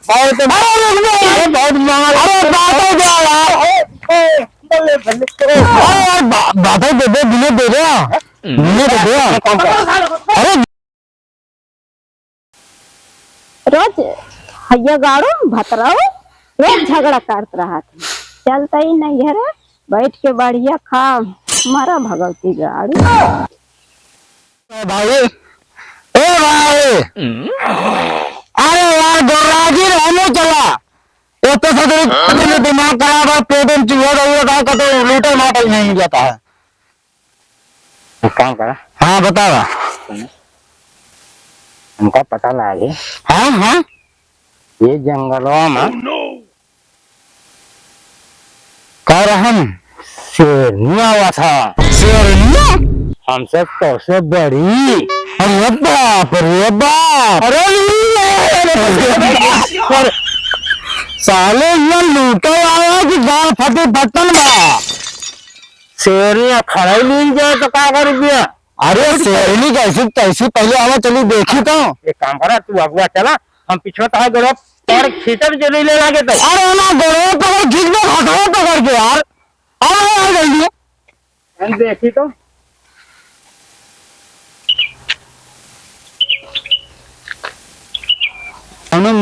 और तो बहुत मांगा। अरे बातों दे यार, बातों दे दे, बिना दे दे, बिना दे दे। अरे रोज हैया गाड़ो भतराओ रोज झगड़ा करत रहा थे, चलता ही नहीं है रे। बैठ के बढ़िया खा मारा भगवती गाड़ी। भाई, ए भाई, अरे यार गोराजी रहने चला। वो तो सदर दिमाग खराब है, पेट में चूहा का तो लूटे माटे नहीं जाता है। काम करा। हाँ बतावा। हमका पता लगे। हाँ हाँ, ये जंगलों में कह हम शेरनी हुआ था। शेरनिया हमसे तो से बड़ी। अरे बाप रे बाप, अरे साले ये लूटे आया कि गाँव फटे बर्तन बा। शेरनी खड़े मिल जाए तो क्या कर दिया। अरे शेरनी कैसी कैसी पहले आवा चली देखी तो। एक काम करा, तू अगुआ चला, हम पीछे तो गए और खींचर जली ले लगे तो। अरे ना गोड़े पकड़ खींच दो, हटो पकड़ के यार। आ गई देखी तो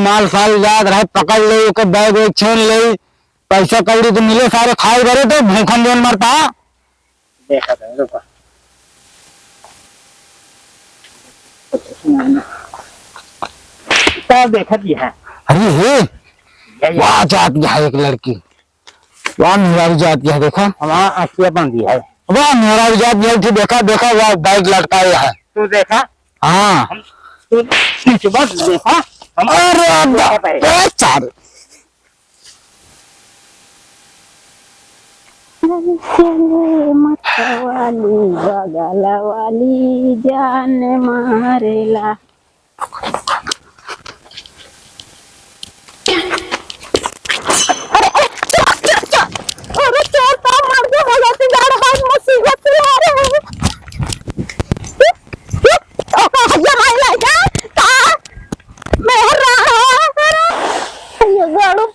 माल साल याद रहे, पकड़ ले के बैग वैग छीन ले, पैसा कौड़ी तो मिले सारे खाए करे तो भूखन जोन मरता। देखा था रुको। सब देखा भी है। अरे हे वहाँ जाती है एक लड़की, वहाँ मेरा भी जाती है, देखा हमारा आखिया बंदी है। वहाँ मेरा भी जाती है, देखा देखा वहाँ बैग लटकाया है। तू देखा? हाँ तू पीछे बस देखा। अरे चार चले मतवाली बगल वाली जान मारेला। अरे चोर तो मर गया, भगवती गाड़ी हाथ मुसीबत से आ रहे हैं। हैया माइला जा ता मेहर रहा हैया गाड़ो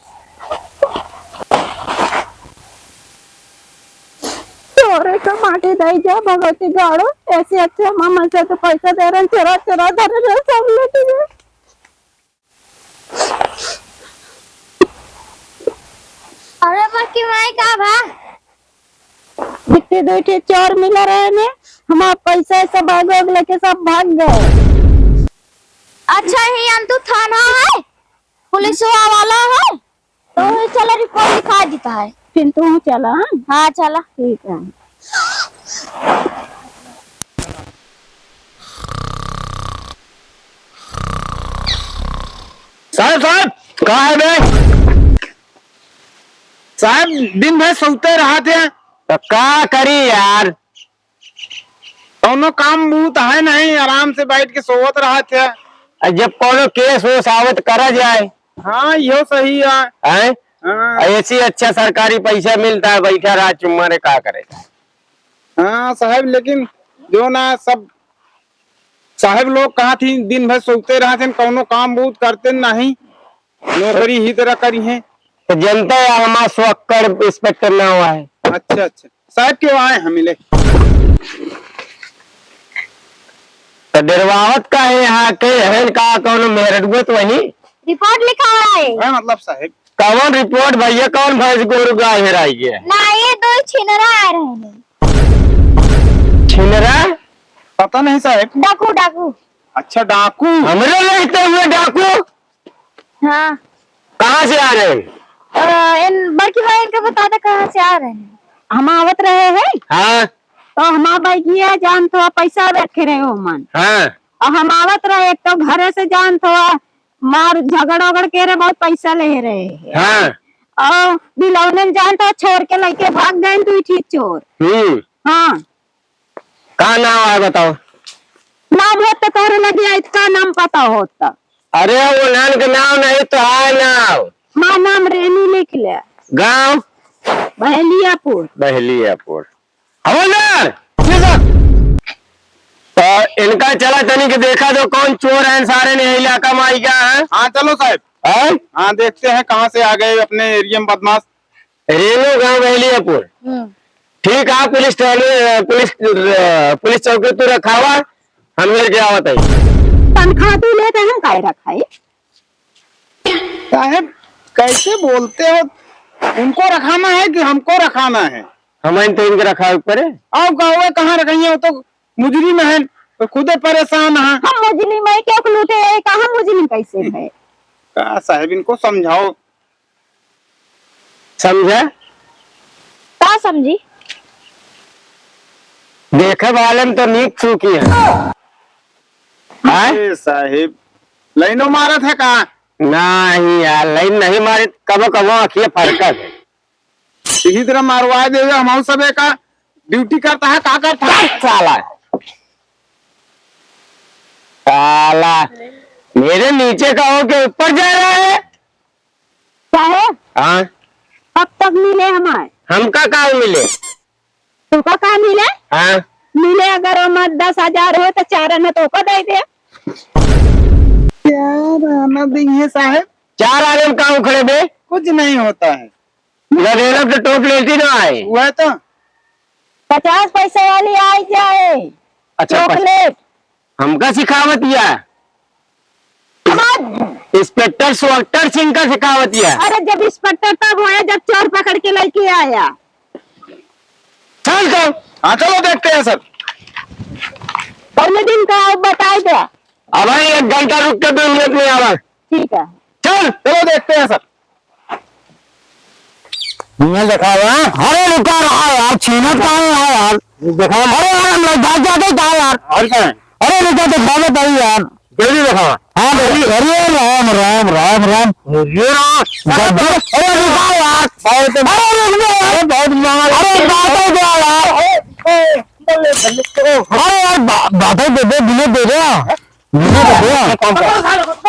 चोरे का माटी दई जा भगवती गाड़ो। ऐसे अच्छा मामा से तो पैसा दे रहे, चोरा चोरा धरे रहे, सब लूट गए। अरे बाकी माई का भा दिखते दुठे चोर मिला रहे ने, हमारा पैसा सब बैग वैग लेके सब भाग गए। अच्छा ही अंतु थाना है, पुलिस वाला है, तो चलो रिपोर्ट लिखा देता है। फिर तू चला। हाँ चला। ठीक है। साहब साहब कहाँ है बे? साहब दिन भर सोते रहा थे तो क्या करी यार, दोनों काम बहुत है नहीं, आराम से बैठ के सोवत रहा थे। जब कोनो केस हो सावत करा जाए। हाँ यो सही है। हाँ। ऐसी अच्छा सरकारी पैसा मिलता है, बैठा रहा चुम्मा रे क्या करे। हाँ साहब, लेकिन जो ना सब साहब लोग कहा थी दिन भर सोते रहा थे, कोनो काम बहुत करते नहीं, नौकरी ही तरह करी है। तो जनता है हमारा स्वक्कर इंस्पेक्टर ना हुआ है। अच्छा अच्छा साहब क्यों आए हम मिले? तो डरवावत का है यहाँ के है का कौन मेहरत वही रिपोर्ट लिखा है। मतलब साहब कौन रिपोर्ट भैया, कौन भैंस गोरु गाय हेराई गया? ना ये दो छिनरा आ रहे हैं। छिनरा पता नहीं साहब। डाकू डाकू। अच्छा डाकू, हमरे लगते हुए डाकू। हाँ कहाँ से आ रहे हैं? इन बड़की भाई का बता दे कहाँ से आ रहे हैं। हम आवत रहे हैं हाँ तो हमारा बैगिया जान थोड़ा पैसा रखे रहे हो मन, हाँ और हम आवत रहे एक तो घरे से जान थोड़ा मार झगड़ उगड़ के रहे, बहुत पैसा ले रहे हैं। हाँ और बिलौने जान तो छोड़ के लेके भाग गए तू ठीक चोर। हाँ कहाँ नाम है बताओ? नाम होता तोहरे लगे इसका नाम पता होता। अरे वो नान का नाम नहीं तो है नाम। माँ नाम रेनू लिख ले। गाँव बहलियापुर। बहलियापुर। हवलदार तो इनका चला तनी के देखा तो कौन चोर है, सारे ने इलाका में आई गया है। हाँ चलो साहब। हाँ देखते हैं कहाँ से आ गए अपने एरिया में बदमाश। रेलवे गांव बहलियापुर। ठीक है, पुलिस चौकी तू रखा हुआ, हम लेके आवत है। तनख्वाह तू लेते हैं काय रखाई? साहब कैसे बोलते हो, उनको रखाना है कि हमको रखाना है? हमारे तो इनके रखा ऊपर है। आप गाँव कहाँ रखेंगे, वो तो मुजरिम है, तो खुदे परेशान है। हम मुजरिम है क्यों लूटे? कहाँ मुजरिम कैसे है? का साहब इनको समझाओ। समझा? का समझी? देखे वाले में तो नीक चूकी है। अरे साहिब लाइनो मारत है कहाँ? नहीं यार, लाइन नहीं मारे, कबो कबो आखिए फरकत है। इसी तरह मारवा देगा, हम सब का ड्यूटी करता है, का करता है साला साला मेरे नीचे का हो के ऊपर जा रहा है। साहेब हाँ, कब तक मिले हमारे? हमका काम मिले। तुका का मिले? हाँ, मिले अगर मत 10,000 हो तो 4 आना तो को दे दे। यार आना देंगे साहब, 4 आने में काम खड़े बे, कुछ नहीं होता है। लगेगा तो टोप लेती ना आए। वह तो 50 पैसे वाली आई जाए अच्छा, चॉकलेट। हमका सिखावतिया इंस्पेक्टर स्वाक्टर सिंह का सिखावतिया। अरे जब इंस्पेक्टर तब होया जब चोर पकड़ के लेके आया। चल तो, हाँ चलो देखते हैं सर। पहले दिन का आप बता दे। अब भाई 1 घंटा रुक के 2 मिनट में आवा। ठीक है, चल चलो देखते हैं सर। मैं देखा हुआ। अरे रुका रहा यार, छीनत कहाँ है यार? देखा, अरे हम लोग भाग जाते क्या यार? और क्या है? अरे रुका तो भाग बताइए यार, जल्दी देखा। हाँ अरे राम राम राम राम, ये अरे रुका यार, बहुत अरे बहुत मांगा। अरे बातें दे यार, अरे यार बातें दे दे, गिने दे दे, गिने दे दे,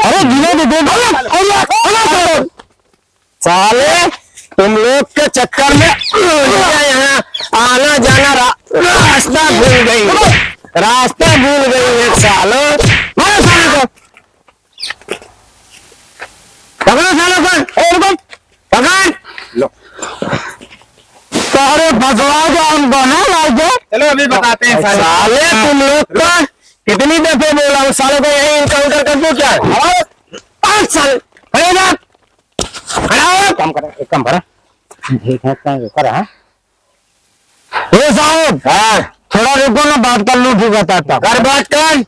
अरे गिने दे दे। साले तुम लोग के चक्कर में यहाँ आना जाना रास्ता भूल गई, रास्ता भूल गई है सालों। मारो सालों को, पकड़ो सालों को, पकड़ लो। सारे फंसवा दो हमको ना लाइके। चलो अभी बताते हैं साले तुम लोग का कितनी दफे बोला हूँ, सालों को यही इनकाउंटर कर दो क्या? 5 साल कम करा, एक कम करा। ठीक है, करा। ए साहब, हाँ थोड़ा रुको ना, बात कर लूं, फिर बताता। कर बात कर।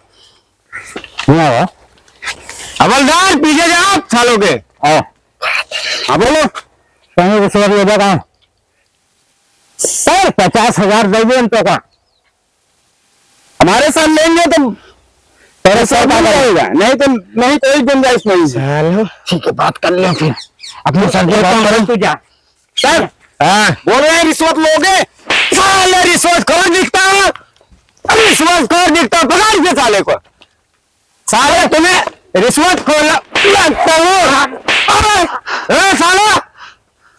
हवलदार पीछे जाओ सालों के। हाँ बोलो, कहाँ? सर 50,000 दे दिए तो का हमारे साथ लेंगे तो तेरे साथ आ जाएगा, नहीं कोई गुंजाइश नहीं। चलो ठीक है, बात कर ले फिर अपने सर के बात करें। तू जा सर। हाँ बोल रहे हैं रिश्वत लोगे? साले रिश्वत खोर दिखता है, रिश्वत खोर दिखता है, पकड़ के साले को। साले तुम्हें रिश्वत खोर लगता हूँ। साला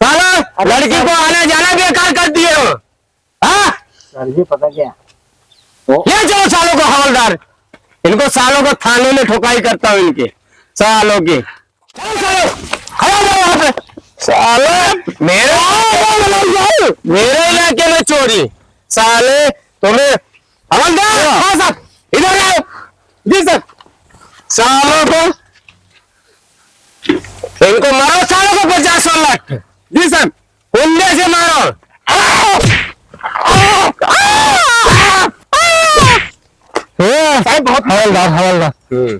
साला लड़की को आना जाना बेकार कर दिए हो। हाँ सर, ये पता क्या ले जाओ सालों को हवलदार, इनको सालों को थाने में ठोकाई करता हूँ इनके सालों की। चलो सालों खड़ा जाओ यहाँ पे। साले मेरे इलाके में चोरी, साले तुम्हें हवलदार। हाँ सर, इधर आओ। जी सर। सालों को इनको मारो, सालों को 50 लाख। जी सर, कुंडे से मारो। साहब बहुत हवलदार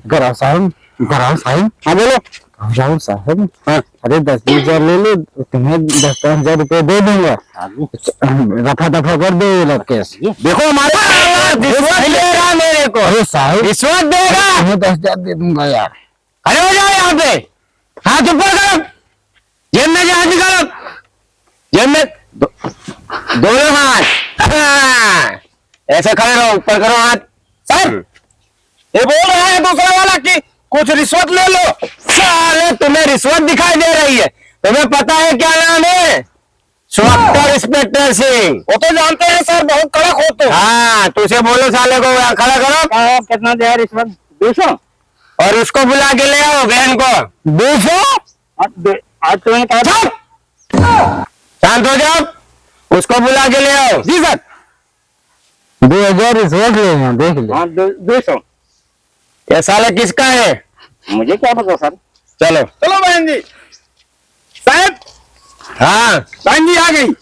गराव साहब, गराव साहब। हाँ बोलो। गराव साहब, हाँ अरे 10-20 हजार ले लो, तुम्हें 10-15 रुपए दे दूंगा, रफा दफा कर दो ये लोग केस। देखो हमारे रिश्वत ले रहा मेरे को। अरे साहब रिश्वत देगा, तुम्हें 10,000 दे दूंगा यार। खड़े हो जाओ यहाँ पे, हाथ ऊपर करो, जेब में हाथ निकालो, जेब में दोनों हाथ ऐसे खड़े रहो, ऊपर करो हाथ। सर ये बोल रहा है दूसरा वाला कि कुछ रिश्वत ले लो। साले तुम्हें रिश्वत दिखाई दे रही है, तुम्हें पता है क्या नाम है? स्वाक्टर इंस्पेक्टर सिंह। वो तो जानते हैं सर, बहुत कड़क हो तो। हाँ तुझे बोलो साले को खड़ा करो। कितना दे रिश्वत? 200। और उसको बुला के ले आओ बहन को। 200 आज तुमने कहा था। शांत हो जाओ, उसको बुला के ले आओ। जी सर। 2000 रिश्वत लेंगे, देख ले। हाँ 200। ये साला किसका है? मुझे क्या पता सर। चलो चलो बहन जी। साहब, हाँ बहन जी आ गई।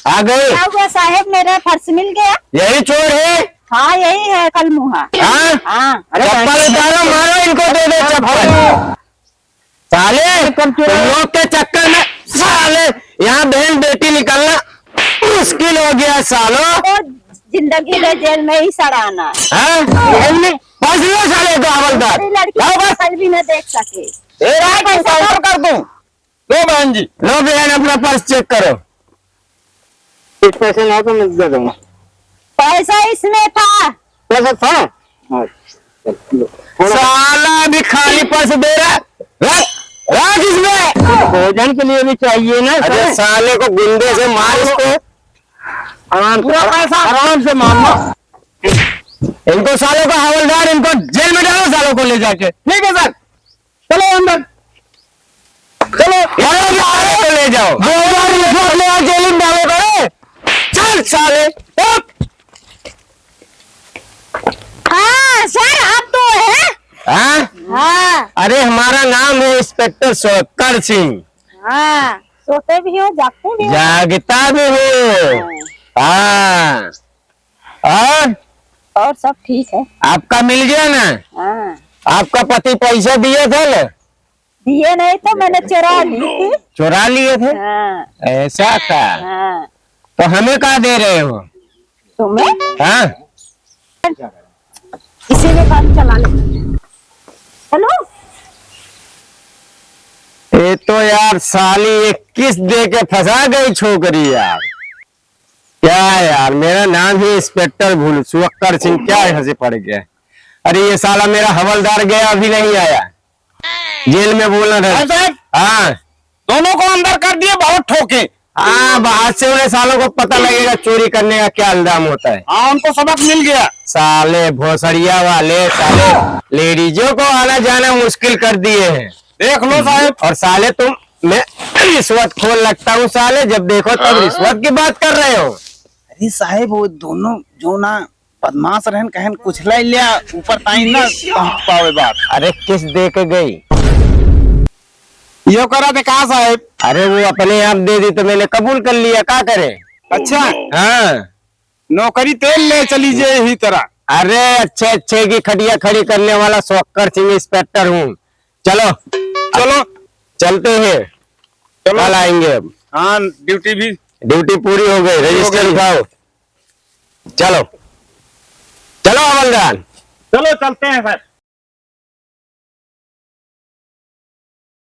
आ गए। क्या हुआ साहेब, मेरा पर्स मिल गया? यही चोर है। हाँ यही है कल मुहा। हाँ हाँ चप्पल उतारो, मारो इनको, दे दो चप्पल। साले तुम लोग के चक्कर में साले यहाँ बहन बेटी निकलना मुश्किल हो गया सालो। तो जिंदगी में जेल में ही सड़ाना। हाँ? जेल में फंस लो साले को हवलदार। मेरी लड़की लाओ बस। कल भी न देख सके। एनकाउंटर कर दूं। लो बहन जी, लो बहन अपना पर्स चेक करो। कुछ पैसे ना तो मैं दे दूंगा। पैसा इसमें था। पैसा था? हाँ। साला भी खाली पर्स दे रहा है। रख इसमें। भोजन के लिए भी चाहिए ना। अरे साले को गुंडे से मार इसको। आराम से मारना। इनको सालों को हवलदार, इनको जेल में डालो सालों को ले जाके। ठीक है सर, चलो अंदर। चलो तो ले जाओ। 2000 रिश्वत ले आओ, जेल में डालो करे। चल साले उठ। हाँ सर आप तो है। हाँ? हाँ अरे हमारा नाम है इंस्पेक्टर शौकर सिंह। हाँ, सोते भी हो जागते भी हो। जागता भी हूँ। हाँ। और सब ठीक है। आपका मिल गया ना? हाँ आपका पति पैसा दिए थे ना? दिए नहीं तो मैंने चुरा ली थी। चुरा लिए थे? हाँ ऐसा था। हाँ। तो हमें कहाँ दे रहे हो? तुम्हें हाँ? इसी में काम चला ले। हेलो ये तो यार साली 21 दे के फंसा गई छोकरी यार। क्या यार, मेरा नाम ही इंस्पेक्टर शौकर सिंह, क्या हंसे पड़ गया। अरे ये साला मेरा हवलदार गया अभी नहीं आया, जेल में बोलना था। हाँ दोनों को अंदर कर दिए, बहुत ठोके। हाँ, बाहर से उन्हें सालों को पता लगेगा चोरी करने का क्या अंजाम होता है। हाँ उनको सबक मिल गया। साले भोसड़िया वाले साले लेडीजों को आना जाना मुश्किल कर दिए हैं। देख लो साहब। और साले तुम, मैं रिश्वत खोल लगता हूँ साले, जब देखो तब रिश्वत की बात कर रहे हो। अरे साहेब वो दोनों जो ना बदमाश रहन कहन कुछ ला लिया ऊपर ताई ना पहुंच पावे बात। अरे किस दे के गई? यो करा थे कहा साहब? अरे वो अपने आप दे दी तो मैंने कबूल कर लिया, क्या करे। अच्छा, हाँ नौकरी तेल ले चली जाए ही तरह। अरे अच्छे की खटिया खड़ी करने वाला शौकर सिंह इंस्पेक्टर हूँ। चलो चलो चलते हैं, कल आएंगे। अब हाँ ड्यूटी भी। ड्यूटी पूरी हो गई, रजिस्टर उठाओ। चलो चलो हवलदार। चलो चलते हैं सर।